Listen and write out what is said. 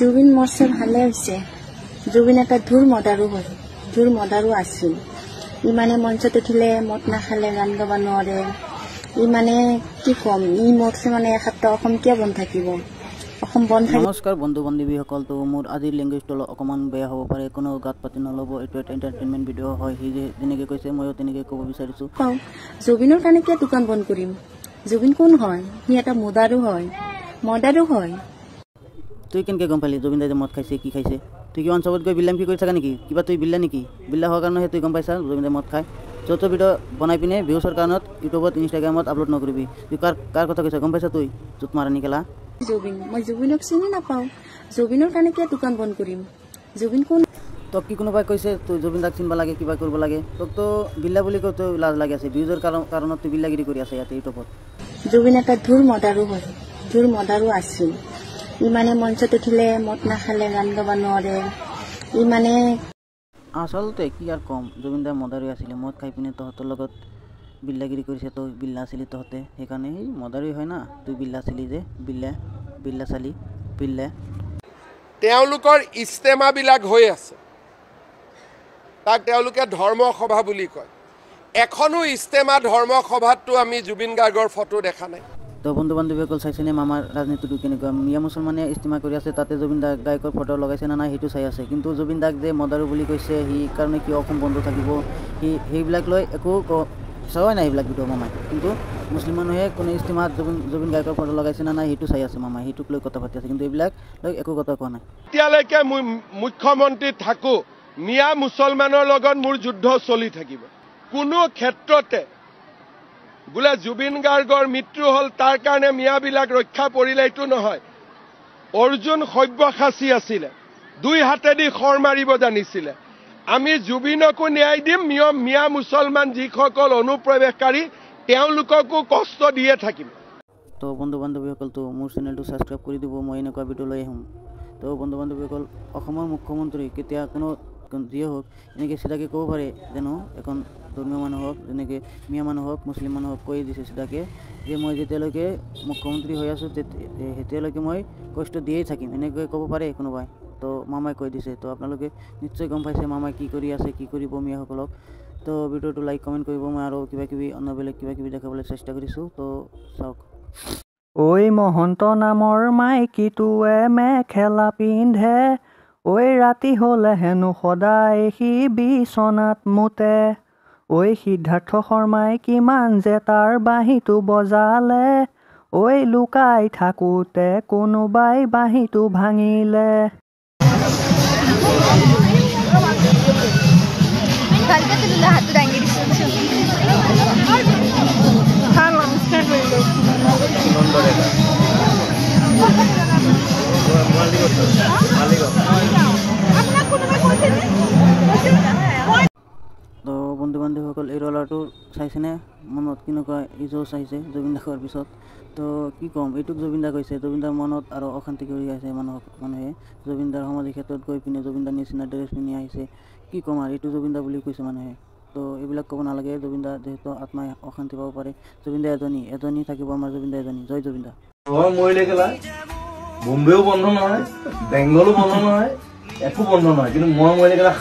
জুবিন মরছে ভালো হয়েছে। জুবিন একটা ধুর মদারু আছিল। ই মানে মঞ্চত উঠিলে মদ না খালে গান গাব নোৱাৰে। ই মানে কি কম, ই মৰছে মানে একটা অসম কিয় বন্ধ থাকিব। নমস্কাৰ বন্ধু বান্ধৱীসকল। তো মোৰ আজিৰ লেংগুৱেজটো অকণমান বেয়া হ'ব পাৰে, কোনো গাত পাতি নল'ব। এইটো এটা এণ্টাৰটেইনমেণ্ট ভিডিঅ' হয়। সি যেনেকৈ কৈছে ময়ো তেনেকৈ ক'ব বিচাৰিছোঁ। জুবিনৰ কাৰণে কিয় দোকান বন্ধ কৰিম? জুবিন কোন হয়? সি এটা মদাৰু হয়। তুই কেনেকৈ গম পালি জুবিন দাই মদ খাইছে, কি খাইছে? তুই কি অঞ্চলত গৈ বিল্লাম কি কৰি থাকা নেকি? কিবা তুই বিল্লা নেকি? বিল্লা হোৱাৰ কাৰণেহে তুই গম পাইছা জুবিন দাই মদ খায়। য'ত ভিডিঅ' বনাই পিনে ভিউচৰ কাৰণত ইউটিউবত ইনষ্টাগ্ৰামত আপলোড নকৰিবি। তুই কাৰ কথা কৈছা গম পাইছা? তুই য'ত মাৰা নিকেলা মই জুবিনক চিনি নাপাওঁ। জুবিনৰ কাৰণে কিয় দোকান বন্ধ কৰিম? জুবিন কোন? তোক কি কোনোবাই কৈছে তুই জুবিন দাক চিনিব লাগে, কিবা কৰিব লাগে? তোকতো বিল্লা বুলি কৈ তই লাজ লাগি আছে। ভিউজৰ কাৰণত তুই বিল্লাগিৰি কৰি আছে ইয়াতে ইউটিউবত। জুবিন এটা ধুৰ মদাৰু আছিল। ই মানে মঞ্চত উঠিলে মদ না খালে গান গাব নোৱাৰে। ই মানে আচলতে কি আৰু ক'ম, জুবিন দাই মদাৰী আছিলে। মদ খাই পিনে তহঁতৰ লগত বিল্লাগিৰি কৰিছে। তই বিল্লা আছিলি তহঁতে, সেইকাৰণে সেই মদাৰী হয় না। তুই বিল্লা আছিলি যে, বিল্লা চালি বিল্লা। তেওঁলোকৰ ইস্তেমাবিলাক হৈ আছে, তাক তেওঁলোকে ধৰ্মসভা বুলি কয়। এখনো ইস্তেমা ধৰ্মসভাততো আমি জুবিন গাৰ্গৰ ফটো দেখা নাই। তো বন্ধু বান্ধৱীসকল চাইছেনে মামাৰ ৰাজনীতিটো কেনেকুৱা? মিয়া মুছলমানে ইস্তেমা কৰি আছে, তাতে জুবিন গায়কৰ ফটো লগাইছে না নাই সেইটো চাই আছে। কিন্তু জুবিন দাক যে মদাৰু বুলি কৈছে, সি কাৰণে কিয় অসম বন্ধ থাকিব? সেইবিলাক লৈ একো চাৱাই নাই সেইবিলাক ভিডিঅ' মামাই। কিন্তু মুছলিম মানুহে কোনো ইস্তেমাত জুবিন গায়কৰ ফটো লগাইছে না নাই সেইটো চাই আছে মামাই। সেইটোক লৈ কথা পাতি আছে, কিন্তু এইবিলাক লৈ একো কথা কোৱা নাই। এতিয়ালৈকে মই মুখ্যমন্ত্ৰী থাকোঁ, মিয়া মুছলমানৰ লগত মোৰ যুদ্ধ চলি থাকিব। কোনো ক্ষেত্ৰতে বোলে জুবিন গাৰ্গৰ মৃত্যু হ'ল তাৰ কাৰণে মিয়াবিলাক ৰক্ষা পৰিলে, এইটো নহয়। অৰ্জুন সব্যসাচী আছিলে, দুই হাতেদি খৰ মাৰিব জানিছিলে। আমি জুবিনকো ন্যায় দিম, মিয়া মুছলমান যিসকল অনুপ্ৰৱেশকাৰী তেওঁলোককো কষ্ট দিয়ে থাকিম। তো বন্ধু বান্ধৱীসকলতো মোৰ চেনেলটো ছাবস্ক্ৰাইব কৰি দিব, মই এনেকুৱা ভিডিঅ' লৈ আহিম। তো বন্ধু বান্ধৱীসকল, অসমৰ মুখ্যমন্ত্ৰী কেতিয়া কোনো যিয়ে হওক এনেকৈ চিধাকৈ ক'ব পাৰে জানো এখন ধৰ্মীয় মানুহক, যেনেকৈ মিয়া মানুহক মুছলিম মানুহক কৈ দিছে চিধাকৈ যে মই যেতিয়ালৈকে মুখ্যমন্ত্ৰী হৈ আছোঁ তেতিয়ালৈকে মই কষ্ট দিয়েই থাকিম, এনেকৈ ক'ব পাৰে কোনোবাই? তো মামাই কৈ দিছে। তো আপোনালোকে নিশ্চয় গম পাইছে মামাই কি কৰি আছে, কি কৰিব মিয়াসকলক। তো ভিডিঅ'টো লাইক কমেণ্ট কৰিব। মই আৰু অন্য বেলেগ কিবা কিবি দেখাবলৈ চেষ্টা কৰিছোঁ। তো চাওক। ঐ মহন্ত নামৰ মাইকীটোৱে মেখেলা পিন্ধে, ঐ ৰাতি হ'লে হেনো সদায় সি বিচনাত মুতে। ঐ সিদ্ধাৰ্থ শৰ্মাই কিমান যে তাৰ বাঁহীটো বজালে, ঐ লুকাই থাকোঁতে কোনোবাই বাঁহীটো ভাঙিলে। তো বন্ধু বান্ধৱীসকল, এই ৰলাৰটো চাইছেনে? মনত কেনেকুৱা ইজোচ আহিছে জুবিন দা খোৱাৰ পিছত। তো কি ক'ম, এইটোক জুবিন দা কৈছে। জুবিন দাৰ মনত আৰু অশান্তি কৰি আছে মানুহে। জুবিন দাৰ সমাধি ক্ষেত্ৰত গৈ পিনে জুবিন দাৰ নিচিনা ড্ৰেছ পিন্ধি আহিছে। কি ক'ম আৰু, এইটো জুবিন দা বুলি কৈছে মানুহে। তো এইবিলাক ক'ব নালাগে। জুবিন দা যিহেতু আত্মাই অশান্তি পাব পাৰে। জুবিন দা এজনী থাকিব আমাৰ জুবিন দা এজনী। জয় জুবিন দা। মৰিলে গেলা বোম্বেও বন্ধ নহয়, বেংগলো বন্ধ নহয়, একো বন্ধ নহয়, কিন্তু মই মৰিলে গেলা